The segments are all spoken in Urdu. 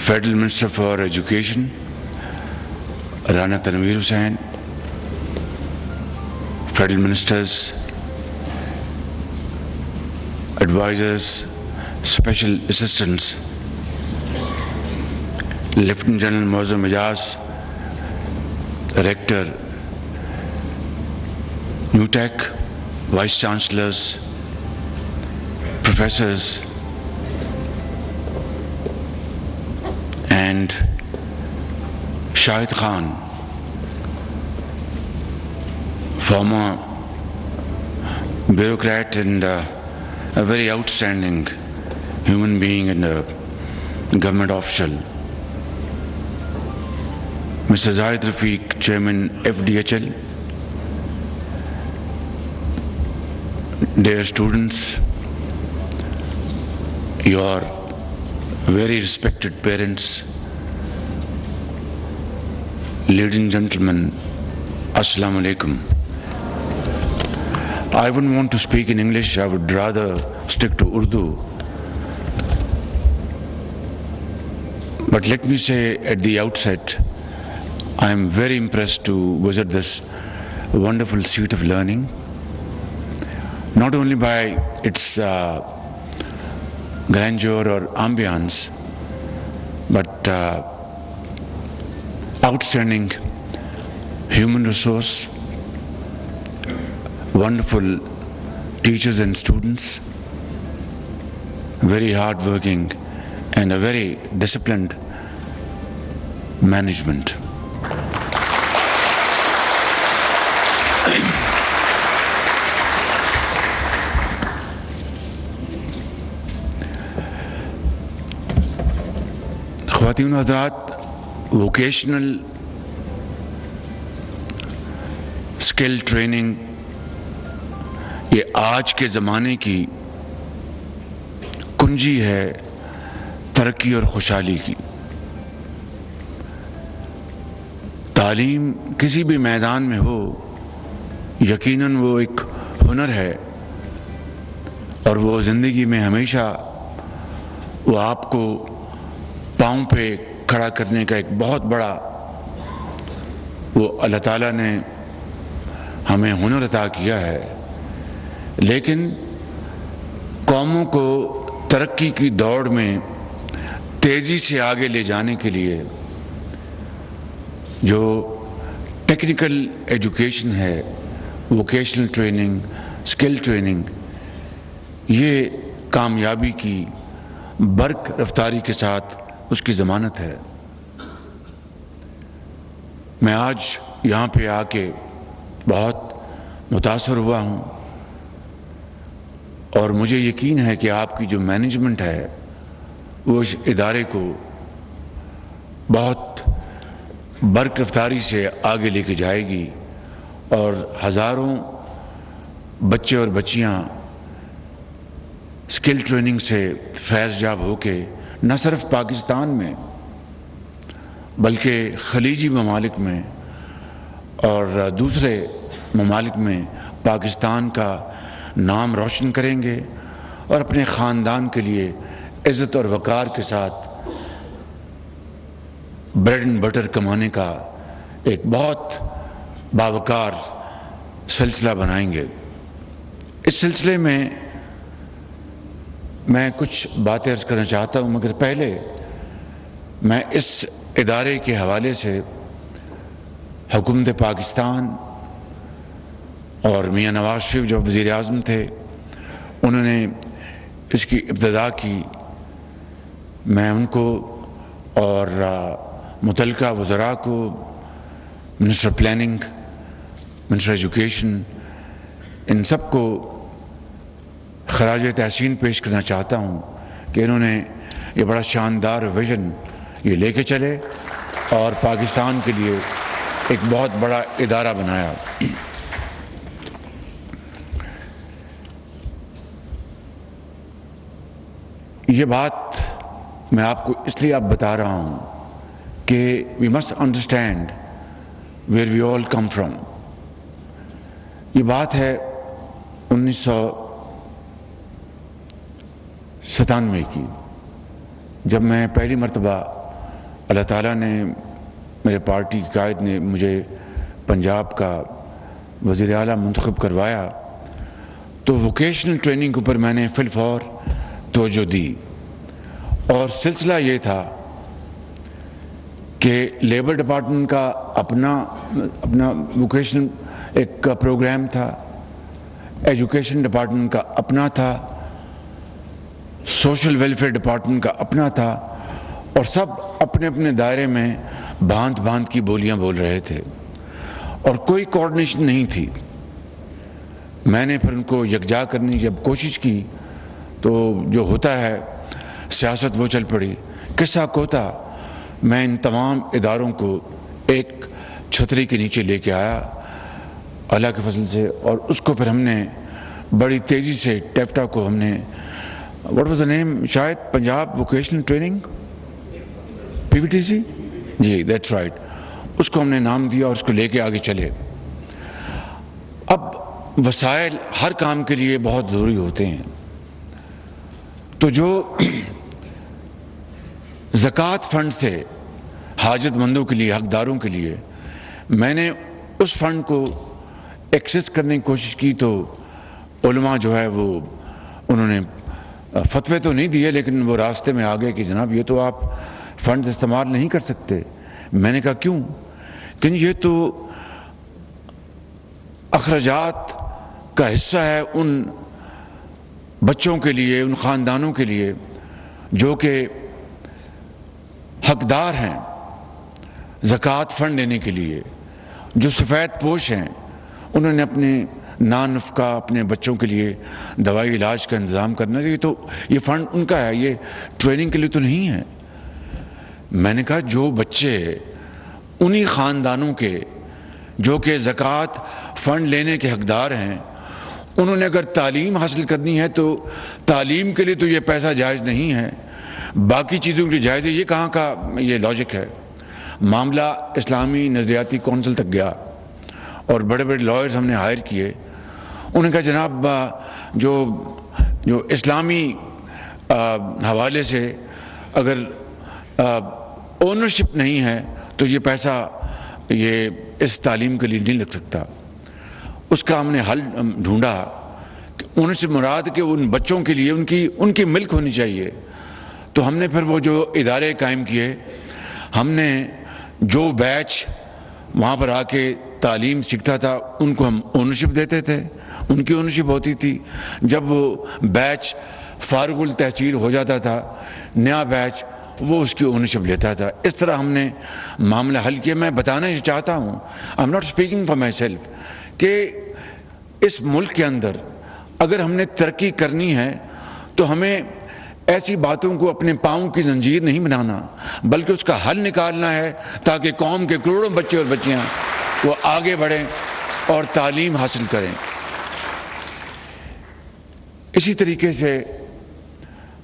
Federal Minister for Education, Rana Tanveer Hussain, Federal Ministers, Advisors, Special Assistants, Lieutenant General Moazzam Ijaz, Rector, NUTEC, Vice Chancellors, Professors, and Shahid Khan, former bureaucrat and a very outstanding human being and a government official. Mr. Zahid Rafiq, Chairman FDHL, dear students, your very respected parents, ladies and gentlemen, Assalamu alaikum. I wouldn't want to speak in English, I would rather stick to Urdu. But let me say at the outset, I am very impressed to visit this wonderful seat of learning, not only by its grandeur or ambience, but outstanding human resource, wonderful teachers and students, very hardworking and a very disciplined management. خواتین و حضرات، ووکیشنل اسکل ٹریننگ یہ آج کے زمانے کی کنجی ہے ترقی اور خوشحالی کی. تعلیم کسی بھی میدان میں ہو، یقیناً وہ ایک ہنر ہے اور وہ زندگی میں ہمیشہ وہ آپ کو پاؤں پہ کھڑا کرنے کا ایک بہت بڑا وہ اللہ تعالیٰ نے ہمیں ہنر عطا کیا ہے. لیکن قوموں کو ترقی کی دوڑ میں تیزی سے آگے لے جانے کے لیے جو ٹیکنیکل ایجوکیشن ہے، ووکیشنل ٹریننگ، اسکل ٹریننگ، یہ کامیابی کی برق رفتاری کے ساتھ اس کی ضمانت ہے. میں آج یہاں پہ آ کے بہت متاثر ہوا ہوں اور مجھے یقین ہے کہ آپ کی جو مینجمنٹ ہے وہ اس ادارے کو بہت برق رفتاری سے آگے لے کے جائے گی اور ہزاروں بچے اور بچیاں اسکل ٹریننگ سے فیض یاب ہو کے نہ صرف پاکستان میں بلکہ خلیجی ممالک میں اور دوسرے ممالک میں پاکستان کا نام روشن کریں گے اور اپنے خاندان کے لیے عزت اور وقار کے ساتھ بریڈ اینڈ بٹر کمانے کا ایک بہت باوقار سلسلہ بنائیں گے. اس سلسلے میں کچھ باتیں عرض کرنا چاہتا ہوں، مگر پہلے میں اس ادارے کے حوالے سے حکومت پاکستان اور میاں نواز شریف جو وزیر اعظم تھے انہوں نے اس کی ابتدا کی. میں ان کو اور متعلقہ وزراء کو، منسٹر پلاننگ، منسٹر ایجوکیشن، ان سب کو خراج تحسین پیش کرنا چاہتا ہوں کہ انہوں نے یہ بڑا شاندار ویژن یہ لے کے چلے اور پاکستان کے لیے ایک بہت بڑا ادارہ بنایا. یہ بات میں آپ کو اس لیے اب بتا رہا ہوں کہ we must understand where we all come from. یہ بات ہے 1997 کی، جب میں پہلی مرتبہ اللہ تعالیٰ نے میرے پارٹی کی قائد نے مجھے پنجاب کا وزیر اعلیٰ منتخب کروایا تو ووکیشنل ٹریننگ کے اوپر میں نے فی الفور توجہ دی، اور سلسلہ یہ تھا کہ لیبر ڈپارٹمنٹ کا اپنا ووکیشنل ایک پروگرام تھا، ایجوکیشن ڈپارٹمنٹ کا اپنا تھا، سوشل ویلفیئر ڈپارٹمنٹ کا اپنا تھا، اور سب اپنے اپنے دائرے میں باندھ کی بولیاں بول رہے تھے اور کوئی کوآرڈینیشن نہیں تھی۔ میں نے پھر ان کو یکجا کرنے کی جب کوشش کی تو جو ہوتا ہے سیاست وہ چل پڑی، قصہ کوتا میں ان تمام اداروں کو ایک چھتری کے نیچے لے کے آیا اللہ کے فضل سے، اور اس کو پھر ہم نے بڑی تیزی سے ٹیفٹا کو ہم نے واٹ واز دا نیم، شاید پنجاب ووکیشنل ٹریننگ PVTC، جی دیٹس رائٹ، اس کو ہم نے نام دیا اور اس کو لے کے آگے چلے۔ اب وسائل ہر کام کے لیے بہت ضروری ہوتے ہیں، تو جو زکوٰۃ فنڈ تھے حاجت مندوں کے لیے، حقداروں کے لیے، میں نے اس فنڈ کو ایکسیس کرنے کی کوشش کی تو علماء جو ہے وہ انہوں نے فتوے تو نہیں دیے لیکن وہ راستے میں آ گئے کہ جناب یہ تو آپ فنڈ استعمال نہیں کر سکتے۔ میں نے کہا کیوں؟ کہ یہ تو اخراجات کا حصہ ہے ان بچوں کے لیے، ان خاندانوں کے لیے جو کہ حقدار ہیں زکوٰۃ فنڈ لینے کے لیے، جو سفید پوش ہیں، انہوں نے اپنے نانفقہ اپنے بچوں کے لیے دوائی علاج کا انتظام کرنا چاہیے، تو یہ فنڈ ان کا ہے، یہ ٹریننگ کے لیے تو نہیں ہے۔ میں نے کہا جو بچے انہی خاندانوں کے جو کہ زکوٰۃ فنڈ لینے کے حقدار ہیں، انہوں نے اگر تعلیم حاصل کرنی ہے تو تعلیم کے لیے تو یہ پیسہ جائز نہیں ہے، باقی چیزوں کے لیے جائز ہے۔ یہ کہاں کا یہ لاجک ہے؟ معاملہ اسلامی نظریاتی کونسل تک گیا اور بڑے بڑے لائرز ہم نے ہائر کیے۔ انہوں نے کہا جناب جو اسلامی حوالے سے اگر اونرشپ نہیں ہے تو یہ پیسہ یہ اس تعلیم کے لیے نہیں لگ سکتا۔ اس کا ہم نے حل ڈھونڈا کہ اونرشپ مراد کہ ان بچوں کے لیے ان کی ملک ہونی چاہیے۔ تو ہم نے پھر وہ جو ادارے قائم کیے، ہم نے جو بیچ وہاں پر آ کے تعلیم سیکھتا تھا ان کو ہم اونرشپ دیتے تھے، ان کی اونرشپ ہوتی تھی۔ جب وہ بیچ فارغ التحصیل ہو جاتا تھا، نیا بیچ، وہ اس کی اونرشپ لیتا تھا۔ اس طرح ہم نے معاملہ حل کیا۔ میں بتانا یہ چاہتا ہوں، I am not speaking for my self, کہ اس ملک کے اندر اگر ہم نے ترقی کرنی ہے تو ہمیں ایسی باتوں کو اپنے پاؤں کی زنجیر نہیں بنانا، بلکہ اس کا حل نکالنا ہے تاکہ قوم کے کروڑوں بچے اور بچیاں وہ آگے بڑھیں اور تعلیم حاصل کریں۔ اسی طریقے سے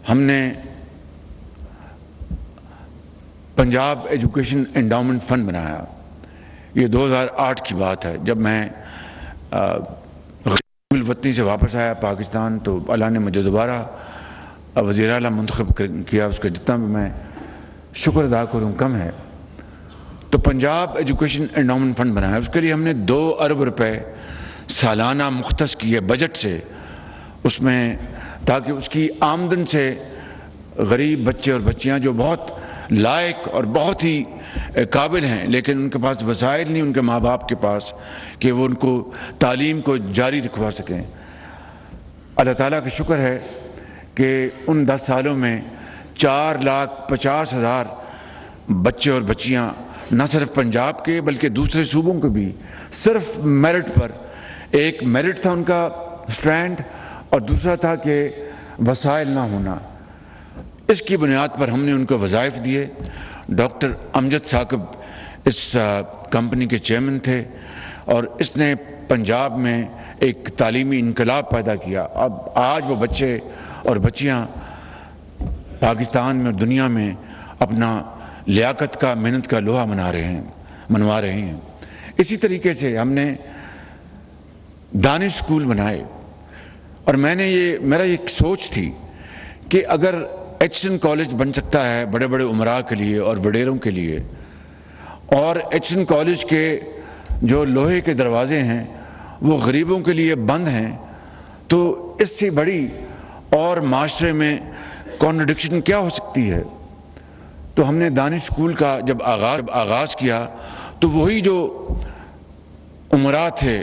ہم نے پنجاب ایجوکیشن انڈاؤمنٹ فنڈ بنایا۔ یہ 2008 کی بات ہے، جب میں غیر الوطنی سے واپس آیا پاکستان تو اللہ نے مجھے دوبارہ وزیر اعلیٰ منتخب کیا۔ اس کا جتنا بھی میں شکر ادا کروں کم ہے۔ تو پنجاب ایجوکیشن انڈاؤمنٹ فنڈ بنایا، اس کے لیے ہم نے 2 ارب روپے سالانہ مختص کیے بجٹ سے، اس میں تاکہ اس کی آمدن سے غریب بچے اور بچیاں جو بہت لائق اور بہت ہی قابل ہیں لیکن ان کے پاس وسائل نہیں، ان کے ماں باپ کے پاس، کہ وہ ان کو تعلیم کو جاری رکھوا سکیں۔ اللہ تعالیٰ کا شکر ہے کہ ان 10 سالوں میں 4,50,000 بچے اور بچیاں نہ صرف پنجاب کے بلکہ دوسرے صوبوں کے بھی صرف میرٹ پر، ایک میرٹ تھا ان کا سٹرینڈ اور دوسرا تھا کہ وسائل نہ ہونا، اس کی بنیاد پر ہم نے ان کو وظائف دیے۔ ڈاکٹر امجد ثاقب اس کمپنی کے چیئرمین تھے اور اس نے پنجاب میں ایک تعلیمی انقلاب پیدا کیا۔ اب آج وہ بچے اور بچیاں پاکستان میں اور دنیا میں اپنا لیاقت کا، محنت کا لوہا منوا رہے ہیں۔ اسی طریقے سے ہم نے دانش اسکول بنائے، اور میرا ایک سوچ تھی کہ اگر ایچ این کالج بن سکتا ہے بڑے بڑے امراء کے لیے اور وڈیروں کے لیے، اور ایچ این کالج کے جو لوہے کے دروازے ہیں وہ غریبوں کے لیے بند ہیں، تو اس سے بڑی اور معاشرے میں کانٹرڈکشن کیا ہو سکتی ہے؟ تو ہم نے دانش اسکول کا جب آغاز کیا تو وہی جو امراء تھے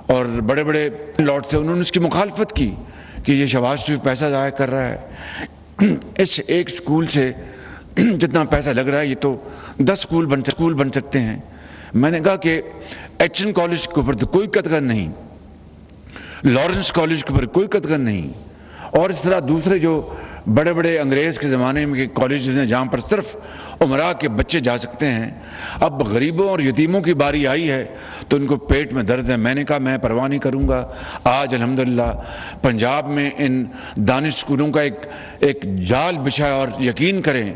اور بڑے بڑے لارڈ تھے، انہوں نے اس کی مخالفت کی کہ یہ شہباز شریف پیسہ ضائع کر رہا ہے، اس ایک اسکول سے جتنا پیسہ لگ رہا ہے یہ تو 10 اسکول بن سکتے ہیں۔ میں نے کہا کہ ایچ این کالج کے اوپر تو کوئی قطغن نہیں، لارنس کالج کے اوپر کوئی قطغن نہیں، اور اس طرح دوسرے جو بڑے بڑے انگریز کے زمانے میں کالجز ہیں جہاں پر صرف امراء کے بچے جا سکتے ہیں۔ اب غریبوں اور یتیموں کی باری آئی ہے تو ان کو پیٹ میں درد ہے۔ میں نے کہا میں پرواہ نہیں کروں گا۔ آج الحمدللہ پنجاب میں ان دانش اسکولوں کا ایک جال بچھا، اور یقین کریں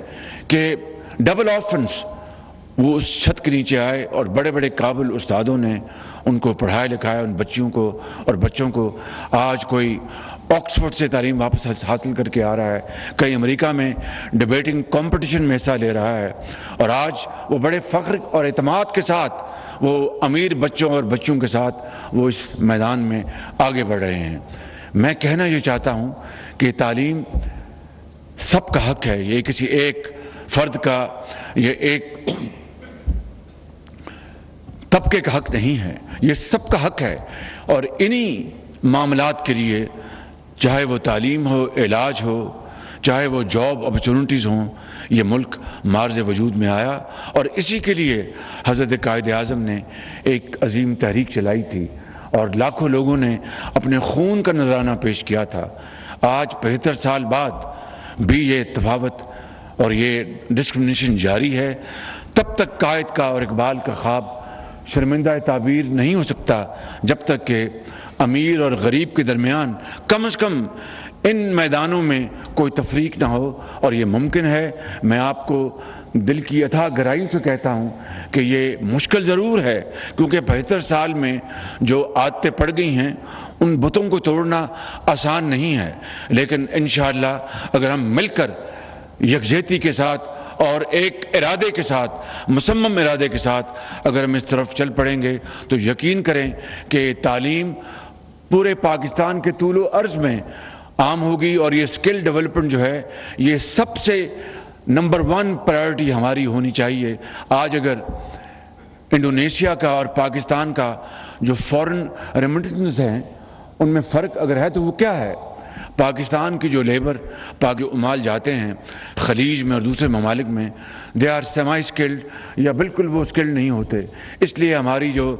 کہ ڈبل آفنس وہ اس چھت کے نیچے آئے اور بڑے بڑے قابل استادوں نے ان کو پڑھایا لکھایا، ان بچیوں کو اور بچوں کو۔ آج کوئی آکسفورڈ سے تعلیم واپس حاصل کر کے آ رہا ہے، کئی امریکہ میں ڈیبیٹنگ کمپٹیشن میں حصہ لے رہا ہے، اور آج وہ بڑے فخر اور اعتماد کے ساتھ وہ امیر بچوں اور بچوں کے ساتھ وہ اس میدان میں آگے بڑھ رہے ہیں۔ میں کہنا یہ چاہتا ہوں کہ تعلیم سب کا حق ہے، یہ کسی ایک فرد کا، یہ ایک طبقے کا حق نہیں ہے، یہ سب کا حق ہے، اور انہی معاملات کے لیے چاہے وہ تعلیم ہو، علاج ہو، چاہے وہ جاب اپرچونٹیز ہوں، یہ ملک معرض وجود میں آیا، اور اسی کے لیے حضرت قائد اعظم نے ایک عظیم تحریک چلائی تھی اور لاکھوں لوگوں نے اپنے خون کا نذرانہ پیش کیا تھا۔ آج 75 سال بعد بھی یہ تفاوت اور یہ ڈسکرمنیشن جاری ہے۔ تب تک قائد کا اور اقبال کا خواب شرمندہ تعبیر نہیں ہو سکتا جب تک کہ امیر اور غریب کے درمیان کم از کم ان میدانوں میں کوئی تفریق نہ ہو، اور یہ ممکن ہے۔ میں آپ کو دل کی اتھا گہرائی سے کہتا ہوں کہ یہ مشکل ضرور ہے، کیونکہ 75 سال میں جو عادتیں پڑ گئی ہیں ان بتوں کو توڑنا آسان نہیں ہے، لیکن انشاءاللہ اگر ہم مل کر یکجہتی کے ساتھ اور ایک ارادے کے ساتھ، مصمم ارادے کے ساتھ اگر ہم اس طرف چل پڑیں گے تو یقین کریں کہ تعلیم پورے پاکستان کے طول و عرض میں عام ہوگی، اور یہ اسکل ڈیولپمنٹ جو ہے یہ سب سے نمبر 1 پرائرٹی ہماری ہونی چاہیے۔ آج اگر انڈونیشیا کا اور پاکستان کا جو فورن ریمیٹنس ہیں ان میں فرق اگر ہے تو وہ کیا ہے؟ پاکستان کی جو لیبر عمال جاتے ہیں خلیج میں اور دوسرے ممالک میں، دے آر سیمی اسکلڈ، یا بالکل وہ اسکلڈ نہیں ہوتے۔ اس لیے ہماری جو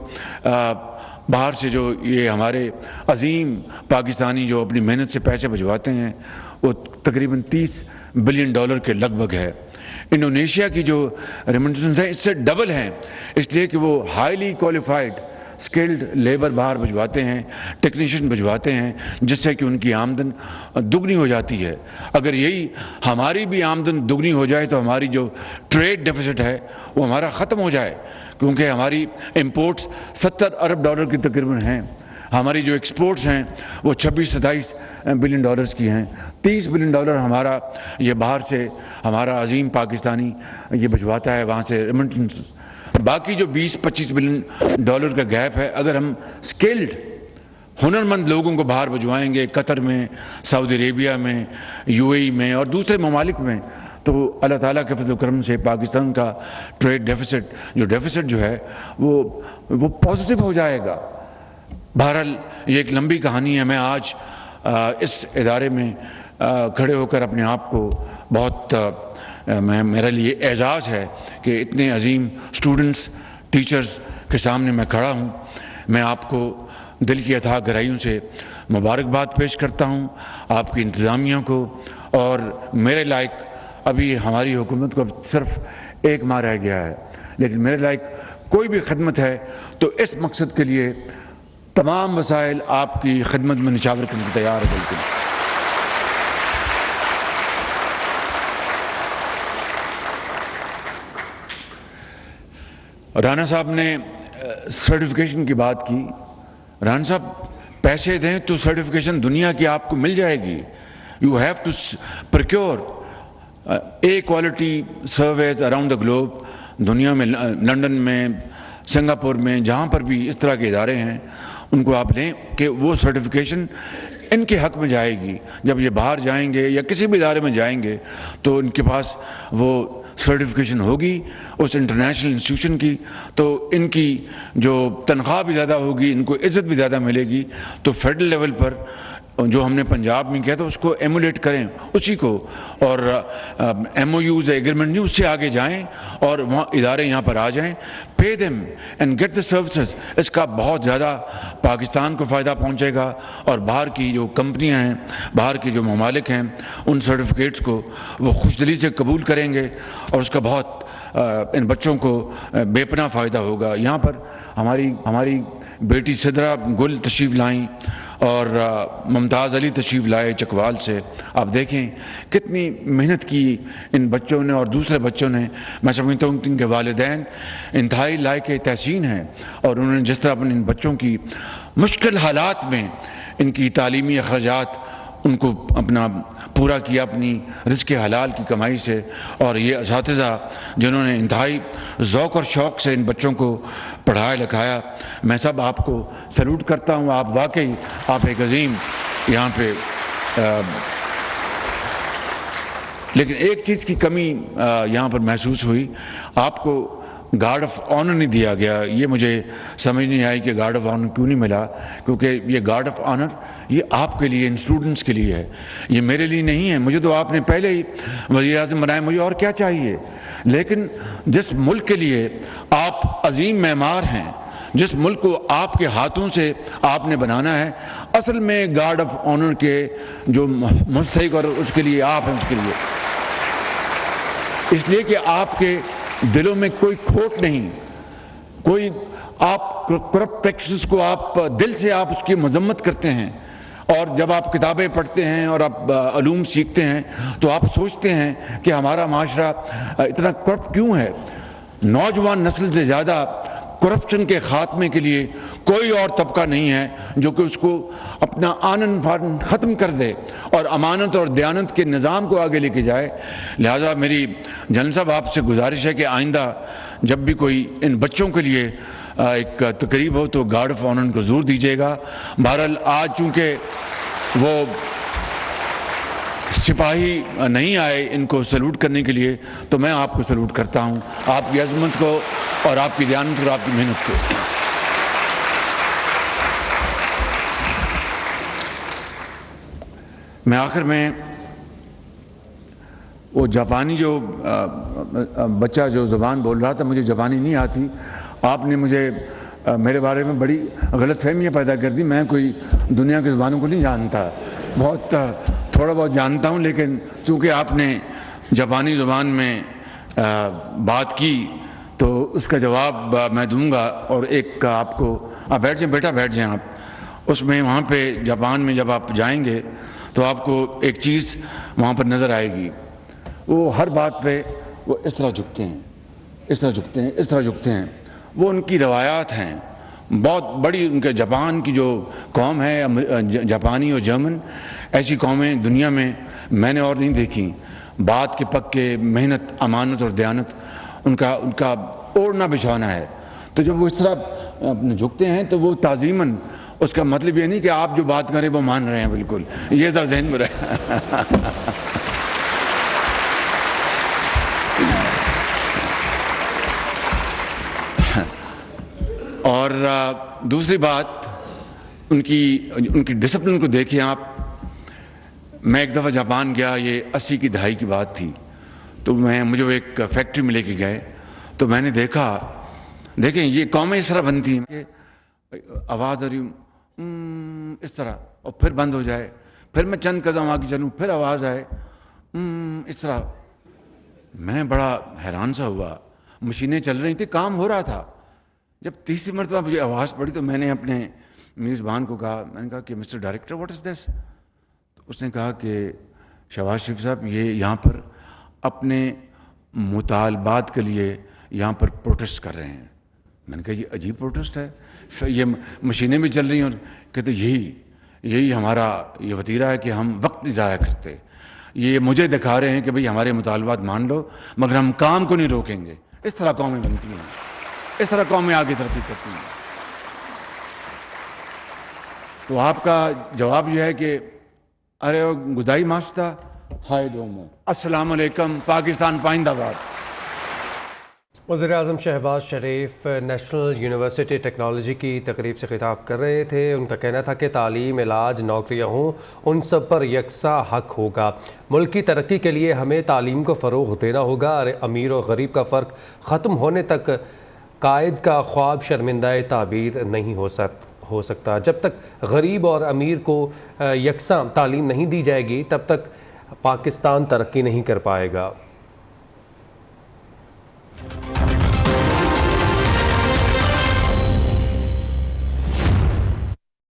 باہر سے جو یہ ہمارے عظیم پاکستانی جو اپنی محنت سے پیسے بھجواتے ہیں وہ تقریباً $30 بلین کے لگ بھگ ہے۔ انڈونیشیا کی جو ریمیٹنس ہیں اس سے ڈبل ہیں، اس لیے کہ وہ ہائیلی کوالیفائڈ اسکلڈ لیبر باہر بھجواتے ہیں، ٹیکنیشین بھجواتے ہیں، جس سے کہ ان کی آمدن دگنی ہو جاتی ہے۔ اگر یہی ہماری بھی آمدن دگنی ہو جائے تو ہماری جو ٹریڈ ڈیفیسٹ ہے وہ ہمارا ختم ہو جائے، کیونکہ ہماری امپورٹس $70 ارب کی تقریباً ہیں، ہماری جو ایکسپورٹس ہیں وہ $26-27 بلین کی ہیں۔ $30 بلین ہمارا یہ باہر سے ہمارا عظیم پاکستانی یہ بھجواتا ہے وہاں سے ریمیٹنس۔ باقی جو $20-25 بلین کا گیپ ہے، اگر ہم اسکلڈ ہنرمند لوگوں کو باہر بھجوائیں گے قطر میں، سعودی عربیہ میں، UAE میں اور دوسرے ممالک میں، تو اللہ تعالیٰ کے فضل و کرم سے پاکستان کا ٹریڈ ڈیفیسٹ جو ہے وہ پازیٹیو ہو جائے گا۔ بہرحال یہ ایک لمبی کہانی ہے۔ میں آج اس ادارے میں کھڑے ہو کر اپنے آپ کو بہت میرے لیے اعزاز ہے کہ اتنے عظیم اسٹوڈنٹس، ٹیچرز کے سامنے میں کھڑا ہوں۔ میں آپ کو دل کی اتھاہ گہرائیوں سے مبارکباد پیش کرتا ہوں، آپ کی انتظامیہ کو، اور میرے لائق ابھی ہماری حکومت کو اب صرف 1 ماہ رہ گیا ہے، لیکن میرے لائق کوئی بھی خدمت ہے تو اس مقصد کے لیے تمام وسائل آپ کی خدمت میں نچھاور کرنے کو تیار ہے۔ بالکل رانا صاحب نے سرٹیفکیشن کی بات کی۔ رانا صاحب پیسے دیں تو سرٹیفکیشن دنیا کی آپ کو مل جائے گی۔ You have to procure a quality services around the globe, دنیا میں، لنڈن میں، سنگاپور میں، جہاں پر بھی اس طرح کے ادارے ہیں ان کو آپ لیں کہ وہ سرٹیفیکیشن ان کے حق میں جائے گی. جب یہ باہر جائیں گے یا کسی بھی ادارے میں جائیں گے تو ان کے پاس وہ سرٹیفیکیشن ہوگی اس انٹرنیشنل انسٹیٹیوشن کی، تو ان کی جو تنخواہ بھی زیادہ ہوگی، ان کو عزت بھی زیادہ ملے گی. تو فیڈرل لیول پر جو ہم نے پنجاب میں کیا تھا اس کو ایمولیٹ کریں اسی کو، اور ایم او یوز ایگریمنٹ نہیں، اس سے آگے جائیں اور وہاں ادارے یہاں پر آ جائیں. Pay them and get the services. اس کا بہت زیادہ پاکستان کو فائدہ پہنچے گا، اور باہر کی جو کمپنیاں ہیں، باہر کے جو ممالک ہیں، ان سرٹیفکیٹس کو وہ خوش دلی سے قبول کریں گے، اور اس کا بہت ان بچوں کو بے پناہ فائدہ ہوگا. یہاں پر ہماری بیٹی سدرا گل تشریف لائیں اور ممتاز علی تشریف لائے چکوال سے. آپ دیکھیں کتنی محنت کی ان بچوں نے اور دوسرے بچوں نے. میں سمجھتا ہوں کہ ان کے والدین انتہائی لائق تحسین ہیں، اور انہوں نے جس طرح اپنے ان بچوں کی مشکل حالات میں ان کی تعلیمی اخراجات ان کو اپنا پورا کیا اپنی رزق حلال کی کمائی سے. اور یہ اساتذہ جنہوں نے انتہائی ذوق اور شوق سے ان بچوں کو پڑھایا لکھایا، میں سب آپ کو سلوٹ کرتا ہوں. آپ واقعی آپ ایک عظیم یہاں پہ لیکن ایک چیز کی کمی یہاں پر محسوس ہوئی، آپ کو گارڈ آف آنر نہیں دیا گیا. یہ مجھے سمجھ نہیں آئی کہ گارڈ آف آنر کیوں نہیں ملا، کیونکہ یہ گارڈ آف آنر یہ آپ کے لیے، ان اسٹوڈنٹس کے لیے ہے، یہ میرے لیے نہیں ہے. مجھے تو آپ نے پہلے ہی وزیر اعظم بنایا، مجھے اور کیا چاہیے. لیکن جس ملک کے لیے آپ عظیم معمار ہیں، جس ملک کو آپ کے ہاتھوں سے آپ نے بنانا ہے، اصل میں گارڈ آف آنر کے جو مستحق اور اس کے لیے آپ ہیں، اس کے لیے اس لیے کہ آپ کے دلوں میں کوئی کھوٹ نہیں، کوئی آپ کرپٹ پریکٹسز کو آپ دل سے آپ اس کی مذمت کرتے ہیں. اور جب آپ کتابیں پڑھتے ہیں اور آپ علوم سیکھتے ہیں تو آپ سوچتے ہیں کہ ہمارا معاشرہ اتنا کرپٹ کیوں ہے. نوجوان نسل سے زیادہ کرپشن کے خاتمے کے لیے کوئی اور طبقہ نہیں ہے جو کہ اس کو اپنا آنن فانن ختم کر دے اور امانت اور دیانت کے نظام کو آگے لے کے جائے. لہٰذا میری جنرل صاحب آپ سے گزارش ہے کہ آئندہ جب بھی کوئی ان بچوں کے لیے ایک تقریب ہو تو گارڈ آف آنر کو ضرور دیجیے گا. بہرحال آج چونکہ وہ سپاہی نہیں آئے ان کو سلوٹ کرنے کے لیے، تو میں آپ کو سلوٹ کرتا ہوں، آپ کی عظمت کو اور آپ کی دیانت اور آپ کی محنت کو. میں آخر میں وہ جاپانی جو بچہ جو زبان بول رہا تھا، مجھے جاپانی نہیں آتی، آپ نے مجھے میرے بارے میں بڑی غلط فہمیاں پیدا کر دی. میں کوئی دنیا کی زبانوں کو نہیں جانتا، بہت تھوڑا بہت جانتا ہوں، لیکن چونکہ آپ نے جاپانی زبان میں بات کی تو اس کا جواب میں دوں گا. اور ایک آپ کو، آپ بیٹھ جائیں بیٹا، بیٹھ جائیں آپ. اس میں وہاں پہ جاپان میں جب آپ جائیں گے تو آپ کو ایک چیز وہاں پر نظر آئے گی، وہ ہر بات پہ وہ اس طرح جھکتے ہیں، اس طرح جھکتے ہیں، اس طرح جھکتے ہیں. وہ ان کی روایات ہیں بہت بڑی. ان کے جاپان کی جو قوم ہے، جاپانی اور جرمن، ایسی قومیں دنیا میں میں نے اور نہیں دیکھی. بات کے پکے، محنت، امانت اور دیانت ان کا اوڑھنا بچھانا ہے. تو جب وہ اس طرح اپنے جھکتے ہیں تو وہ تعظیماً، اس کا مطلب یہ نہیں کہ آپ جو بات کریں وہ مان رہے ہیں، بالکل یہ ذرا ذہن میں رہے. اور دوسری بات، ان کی ڈسپلن کو دیکھیں آپ. میں ایک دفعہ جاپان گیا، یہ 80 کی دہائی کی بات تھی، تو مجھے وہ ایک فیکٹری میں لے کے گئے تو میں نے دیکھیں یہ قومیں اس طرح بنتی ہیں، آواز آ رہی اس طرح اور پھر بند ہو جائے، پھر میں چند قدم آگے چلوں پھر آواز آئے اس طرح. میں بڑا حیران سا ہوا. مشینیں چل رہی تھیں، کام ہو رہا تھا. جب تیسری مرتبہ مجھے آواز پڑی تو میں نے اپنے میزبان کو کہا، میں نے کہا کہ مسٹر ڈائریکٹر واٹ از دس؟ تو اس نے کہا کہ شہباز شریف صاحب یہ یہاں پر اپنے مطالبات کے لیے یہاں پر پروٹیسٹ کر رہے ہیں. میں نے کہا یہ عجیب پروٹیسٹ ہے، یہ مشینیں بھی چل رہی ہیں. اور کہتے یہی ہمارا یہ وتیرہ ہے کہ ہم وقت نہیں ضائع کرتے. یہ مجھے دکھا رہے ہیں کہ بھئی ہمارے مطالبات مان لو مگر ہم کام کو نہیں روکیں گے. اس طرح قومیں بنتی ہیں, اس طرح قومیں آگے ترقی کرتی ہیں. تو آپ کا جواب یہ ہے کہ ارے گدائی ماشتا ہائے ڈومو. السلام علیکم, پاکستان پائندہ باد. وزیر اعظم شہباز شریف نیشنل یونیورسٹی ٹیکنالوجی کی تقریب سے خطاب کر رہے تھے. ان کا کہنا تھا کہ تعلیم, علاج, نوکریاں ہوں, ان سب پر یکساں حق ہوگا. ملک کی ترقی کے لیے ہمیں تعلیم کو فروغ دینا ہوگا. امیر اور غریب کا فرق ختم ہونے تک قائد کا خواب شرمندہ تعبیر نہیں ہو سکتا. جب تک غریب اور امیر کو یکساں تعلیم نہیں دی جائے گی تب تک پاکستان ترقی نہیں کر پائے گا.